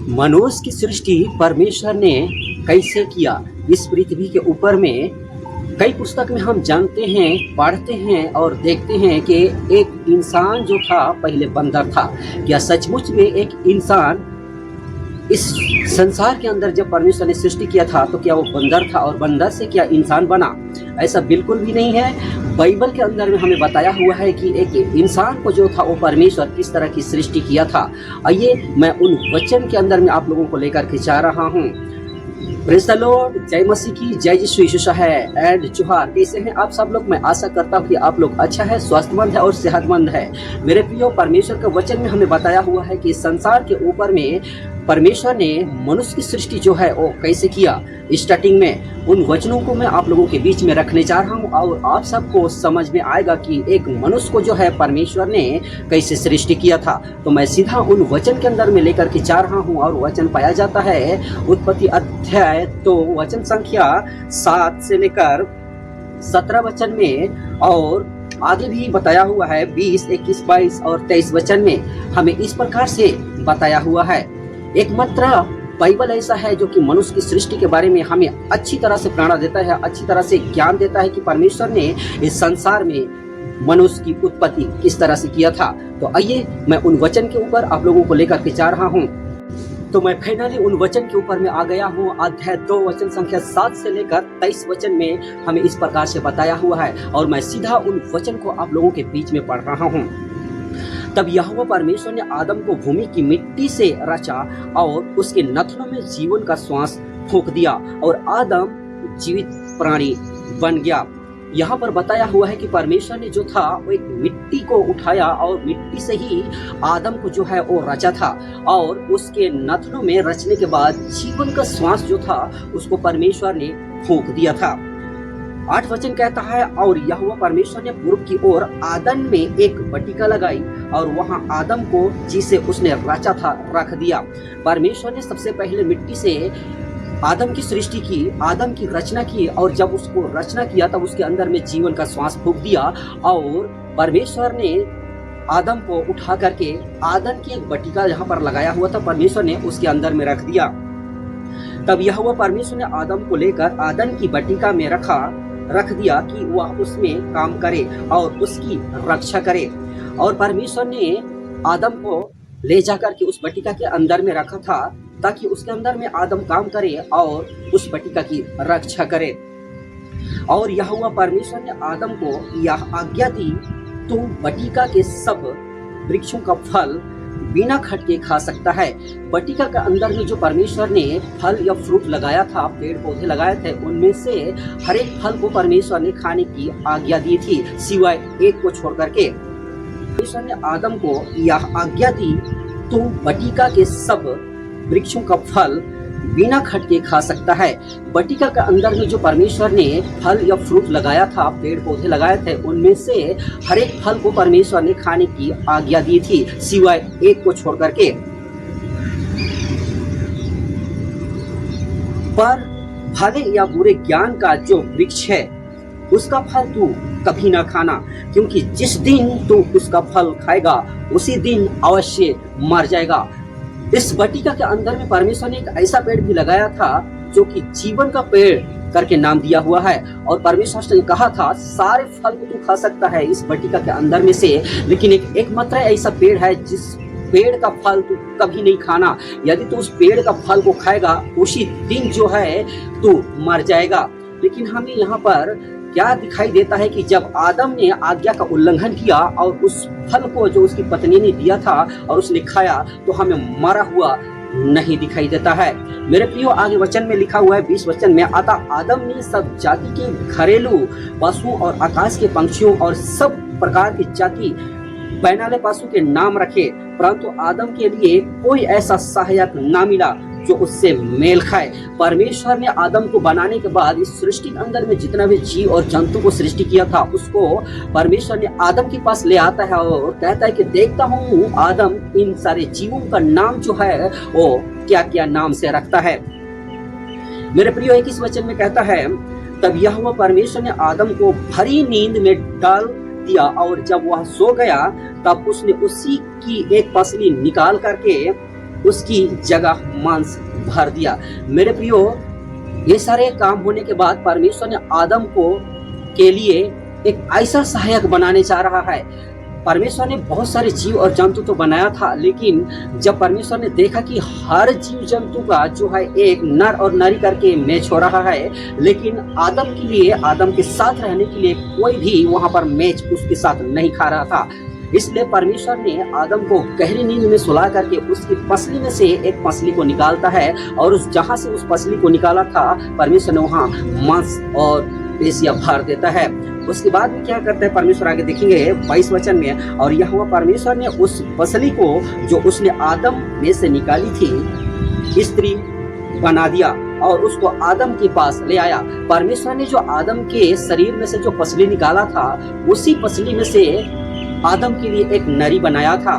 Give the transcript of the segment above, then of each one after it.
मनुष्य की सृष्टि परमेश्वर ने कैसे किया इस पृथ्वी के ऊपर में कई पुस्तक में हम जानते हैं, पढ़ते हैं और देखते हैं कि एक इंसान जो था पहले बंदर था। क्या सचमुच में एक इंसान इस संसार के अंदर जब परमेश्वर ने सृष्टि किया था तो क्या वो बंदर था और बंदर से क्या इंसान बना? ऐसा बिल्कुल भी नहीं है। बाइबल के अंदर में हमें बताया हुआ है कि एक इंसान को जो था वो परमेश्वर किस तरह की सृष्टि किया था। आइए मैं उन वचन के अंदर में आप लोगों को लेकर के जा रहा हूँ। प्रेज़ द लॉर्ड, जय मसीह की, जय यीशु यीशु है एंड जोहार। कैसे हैं आप सब लोग? मैं आशा करता हूँ कि आप लोग अच्छा है, स्वस्थमंद है और सेहतमंद है। मेरे प्रियो, परमेश्वर के वचन में हमें बताया हुआ है कि संसार के ऊपर में परमेश्वर ने मनुष्य की सृष्टि जो है वो कैसे किया। स्टार्टिंग में उन वचनों को मैं आप लोगों के बीच में रखने जा रहा हूँ और आप सबको समझ में आएगा कि एक मनुष्य को जो है परमेश्वर ने कैसे सृष्टि किया था। तो मैं सीधा उन वचन के अंदर में लेकर के जा रहा हूँ और वचन पाया जाता है उत्पत्ति अध्याय तो वचन संख्या 7 से लेकर 17 वचन में, और आगे भी बताया हुआ है 20, 21, 22 और 23 वचन में हमें इस प्रकार से बताया हुआ है। एकमात्र बाइबल ऐसा है जो कि मनुष्य की सृष्टि के बारे में हमें अच्छी तरह से प्रेरणा देता है, अच्छी तरह से ज्ञान देता है कि परमेश्वर ने इस संसार में मनुष्य की उत्पत्ति किस तरह से किया था। तो आइए मैं उन वचन के ऊपर आप लोगों को लेकर के जा रहा हूँ। तो मैं फाइनली उन वचन के ऊपर में आ गया हूँ। अध्याय 2 वचन संख्या 7 से लेकर 23 वचन में हमें इस प्रकार से बताया हुआ है और मैं सीधा उन वचन को आप लोगों के बीच में पढ़ रहा हूँ। तब यहोवा परमेश्वर ने आदम को भूमि की मिट्टी से रचा और उसके नथनों में जीवन का श्वास फूंक दिया और आदम जीवित प्राणी बन गया। यहाँ पर बताया हुआ है कि परमेश्वर ने जो था वो एक मिट्टी को उठाया और मिट्टी से ही आदम को जो है वो रचा था और उसके नथनों में रचने के बाद जीवन का श्वास जो था उसको परमेश्वर ने फूंक दिया था। 8 वचन कहता है, और यहोवा परमेश्वर ने पूर्व की ओर आदन में एक बटिका लगाई और वहां आदम को जिसे उसने रचा था रख दिया। परमेश्वर ने सबसे पहले मिट्टी से आदम की सृष्टि की, आदम की रचना की और जब उसको रचना किया तब उसके अंदर में जीवन का श्वास फूंक दिया और परमेश्वर ने आदम को उठा करके आदन की एक बटिका जहाँ पर लगाया हुआ था परमेश्वर ने उसके अंदर में रख दिया। तब यहोवा परमेश्वर ने आदम को लेकर आदन की बटिका में रख दिया कि वह उसमें काम करे और उसकी रक्षा करे। और परमेश्वर ने आदम को ले जाकर के उस बटिका के अंदर में रखा था ताकि उसके अंदर में आदम काम करे और उस बटिका की रक्षा करे। और यहोवा परमेश्वर ने आदम को यह आज्ञा दी, तू बटिका के सब वृक्षों का फल बिना खटके खा सकता है। बटिका के अंदर में जो परमेश्वर ने फल या फ्रूट लगाया था, पेड़ पौधे लगाए थे, उनमें से हर एक फल को परमेश्वर ने खाने की आज्ञा दी थी सिवाय एक को छोड़ करके। परमेश्वर ने आदम को यह आज्ञा दी, तू बटिका के सब वृक्षों का फल बिना खटके खा सकता है। बटिका के अंदर में जो परमेश्वर ने फल या फ्रूट लगाया था, पेड़ पौधे लगाए थे, उनमें से हर एक फल को परमेश्वर ने खाने की आज्ञा दी थी सिवाय एक को छोड़ करके। पर भले या बुरे ज्ञान का जो वृक्ष है उसका फल तू कभी ना खाना, क्योंकि जिस दिन तू उसका फल खाएगा उसी दिन अवश्य मर जाएगा। इस बटिका के अंदर में परमेश्वर ने एक ऐसा पेड़ भी लगाया था जो कि जीवन का पेड़ करके नाम दिया हुआ है और परमेश्वर ने कहा था सारे फल को तू खा सकता है इस बटिका के अंदर में से, लेकिन एक मात्र ऐसा पेड़ है जिस पेड़ का फल तू कभी नहीं खाना। यदि तू उस पेड़ का फल को खाएगा उसी दिन जो है तू मर जाएगा। लेकिन हमें यहाँ पर क्या दिखाई देता है कि जब आदम ने आज्ञा का उल्लंघन किया और उस फल को जो उसकी पत्नी ने दिया था और उसने खाया तो हमें मरा हुआ नहीं दिखाई देता है। मेरे प्रियो, आगे वचन में लिखा हुआ है 20 वचन में, अतः आदम ने सब जाति के घरेलू पशुओं और आकाश के पंछियों और सब प्रकार की जाति पैनाले पशु के नाम रखे, परंतु आदम के लिए कोई ऐसा सहायक ना मिला जो उससे मेल खाए। परमेश्वर ने आदम को बनाने के बाद इस सृष्टि के अंदर में जितना भी जीव और जंतु को सृष्टि किया था उसको परमेश्वर ने आदम के पास ले आता है और कहता है कि देखता हूँ आदम इन सारे जीवों का नाम जो है वो क्या क्या नाम से रखता है। मेरे प्रियो, 21 वचन में कहता है, तब यहोवा परमेश्वर ने आदम को भरी नींद में डाल दिया और जब वह सो गया तब उसने उसी की एक पसली निकाल करके उसकी जगह मांस भर दिया। मेरे प्रियो, ये सारे काम होने के बाद परमेश्वर ने आदम को के लिए एक ऐसा सहायक बनाने जा रहा है। परमेश्वर ने बहुत सारे जीव और जंतु तो बनाया था, लेकिन जब परमेश्वर ने देखा कि हर जीव जंतु का जो है एक नर और नारी करके मैच हो रहा है, लेकिन आदम के लिए, आदम के साथ रहने के लिए कोई भी वहां पर मैच उसके साथ नहीं खा रहा था। इसलिए परमेश्वर ने आदम को गहरी नींद में सुला करके उसकी पसली में से एक पसली को निकालता है, और उस जहां से उस पसली को निकाला था परमेश्वर ने वहां मांस और पेशियां भर देता है। उसके बाद में क्या करता है परमेश्वर, आगे देखेंगे 22 वचन में। और यहाँ परमेश्वर ने उस पसली को जो उसने आदम में से निकाली थी स्त्री बना दिया और उसको आदम के पास ले आया। परमेश्वर ने जो आदम के शरीर में से जो पसली निकाला था, उसी पसली में से आदम के लिए एक नरी बनाया था,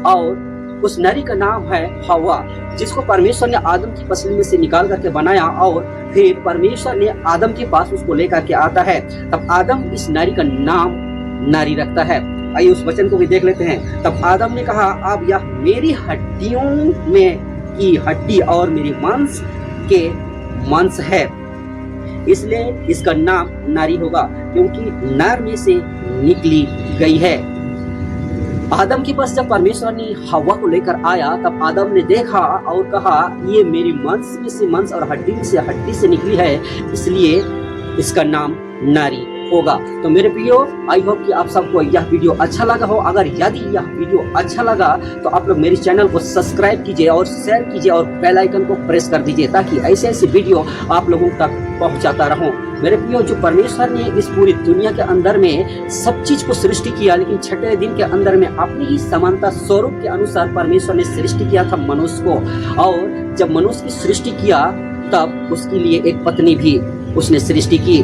और उस नरी का नाम है हवा, जिसको परमेश्वर ने आदम की पसली में से निकाल करके बनाया। और फिर परमेश्वर ने आदम के पास उसको लेकर के आता है। तब आदम इस नारी का नाम नारी रखता है। आइए उस वचन को भी देख लेते हैं। तब आदम ने कहा, अब यह मेरी हड्डियों में की हड्डी और मेरी मांस के मांस है, इसलिए इसका नाम नारी होगा, क्योंकि नर में से निकली गई है। आदम के पास जब परमेश्वर ने हवा को लेकर आया, तब आदम ने देखा और कहा, ये मेरी मांस में से मांस और हड्डी से हड्डी से निकली है, इसलिए इसका नाम नारी होगा। तो मेरे प्रियो, आई होप कि आप सबको यह वीडियो अच्छा लगा हो। अगर यदि यह वीडियो अच्छा लगा तो आप लोग मेरे चैनल को सब्सक्राइब कीजिए और शेयर कीजिए और बेल आइकन को प्रेस कर दीजिए, ताकि ऐसे ऐसे वीडियो आप लोगों तक पहुंचाता रहूं। मेरे प्रियो, जो परमेश्वर ने इस पूरी दुनिया के अंदर में सब चीज को सृष्टि किया, लेकिन छठे दिन के अंदर में अपनी ही समानता स्वरूप के अनुसार परमेश्वर ने सृष्टि किया था मनुष्य को। और जब मनुष्य की सृष्टि किया, तब उसके लिए एक पत्नी भी उसने सृष्टि की।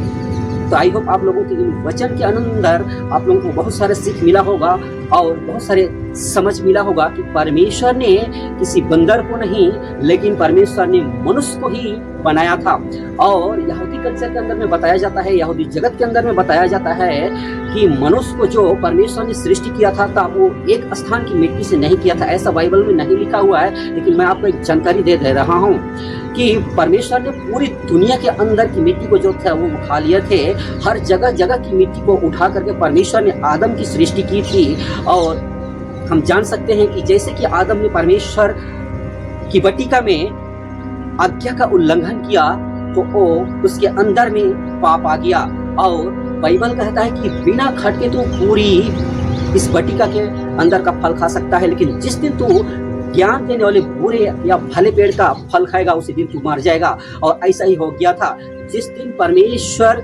तो आई होप आप लोगों के इन वचन के अंदर आप लोगों को बहुत सारे सीख मिला होगा और बहुत सारे समझ मिला होगा कि परमेश्वर ने किसी बंदर को नहीं, लेकिन परमेश्वर ने मनुष्य को ही बनाया था। और यहूदी कल्चर के अंदर में बताया जाता है, यहूदी जगत के अंदर में बताया जाता है कि मनुष्य को जो परमेश्वर ने सृष्टि किया था, वो एक स्थान की मिट्टी से नहीं किया था। ऐसा बाइबल में नहीं लिखा हुआ है, लेकिन मैं आपको एक जानकारी दे रहा हूँ कि परमेश्वर ने पूरी दुनिया के अंदर की मिट्टी को जो था वो उठा लिए थे। हर जगह जगह की मिट्टी को उठा करके परमेश्वर ने आदम की सृष्टि की थी। और हम जान सकते हैं कि जैसे कि आदम ने परमेश्वर की वाटिका में आज्ञा का उल्लंघन किया, तो वो उसके अंदर में पाप आ गया। और बाइबल कहता है कि बिना खटके तू पूरी इस वाटिका के अंदर का फल खा सकता है, लेकिन जिस दिन तू ज्ञान देने वाले बुरे या भले पेड़ का फल खाएगा, उसी दिन तू मर जाएगा। और ऐसा ही हो गया था। जिस दिन परमेश्वर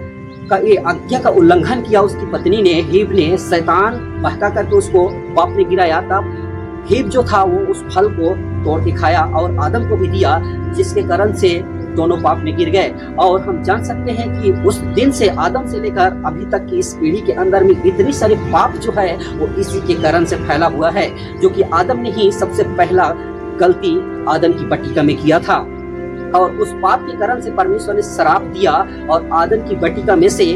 का ये आज्ञा का उल्लंघन किया, उसकी पत्नी ने, हीव ने, शैतान बहका करके उसको पाप में गिराया, तब हीव जो था वो उस फल को तोड़ के खाया और आदम को भी दिया, जिसके कारण से दोनों पाप में गिर गए। और हम जान सकते हैं कि उस दिन से, आदम से लेकर अभी तक की इस पीढ़ी के अंदर में इतनी सारे पाप जो है वो इसी के कारण से फैला हुआ है, जो कि आदम ने ही सबसे पहला गलती आदम की वाटिका में किया था। और उस पाप के कारण से परमेश्वर ने श्राप दिया और आदम की वाटिका में से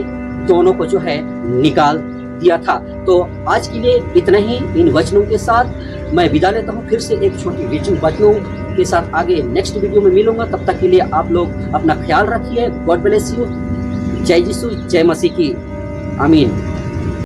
दोनों को जो है निकाल दिया था। तो आज के लिए इतना ही। इन वचनों के साथ मैं विदा लेता हूँ। फिर से एक छोटी वचनों के साथ आगे नेक्स्ट वीडियो में मिलूंगा। तब तक के लिए आप लोग अपना ख्याल रखिए। God bless you. जय यीशु, जय मसीह की। आमीन।